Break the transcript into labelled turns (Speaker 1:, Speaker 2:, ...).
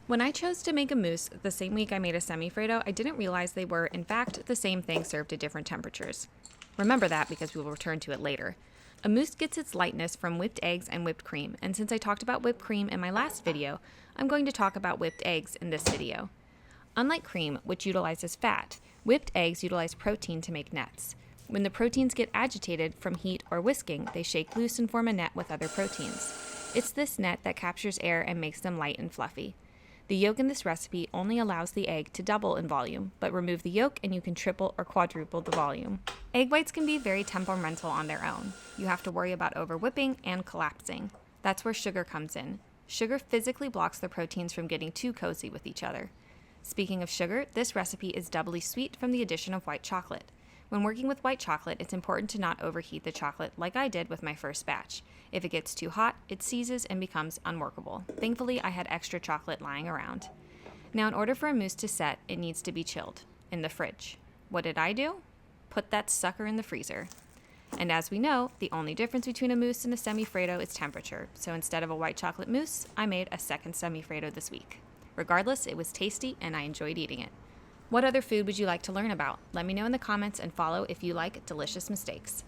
Speaker 1: When I chose to make a mousse the same week I made a semi-Freddo, I didn't realize they were, in fact, the same thing served at different temperatures. Remember that because we will return to it later. A mousse gets its lightness from whipped eggs and whipped cream, and since I talked about whipped cream in my last video, I'm going to talk about whipped eggs in this video. Unlike cream, which utilizes fat, whipped eggs utilize protein to make nets. When the proteins get agitated from heat or whisking, they shake loose and form a net with other proteins. It's this net that captures air and makes them light and fluffy. The yolk in this recipe only allows the egg to double in volume, but remove the yolk and you can triple or quadruple the volume. Egg whites can be very temperamental on their own. You have to worry about over-whipping and collapsing. That's where sugar comes in. Sugar physically blocks the proteins from getting too cozy with each other. Speaking of sugar, this recipe is doubly sweet from the addition of white chocolate. When working with white chocolate, it's important to not overheat the chocolate like I did with my first batch. If it gets too hot, it seizes and becomes unworkable. Thankfully, I had extra chocolate lying around. Now, in order for a mousse to set, it needs to be chilled, in the fridge. What did I do? Put that sucker in the freezer. And as we know, the only difference between a mousse and a semi-Freddo is temperature, so instead of a white chocolate mousse, I made a second semi-Freddo this week. Regardless, it was tasty and I enjoyed eating it. What other food would you like to learn about? Let me know in the comments and follow if you like delicious mistakes.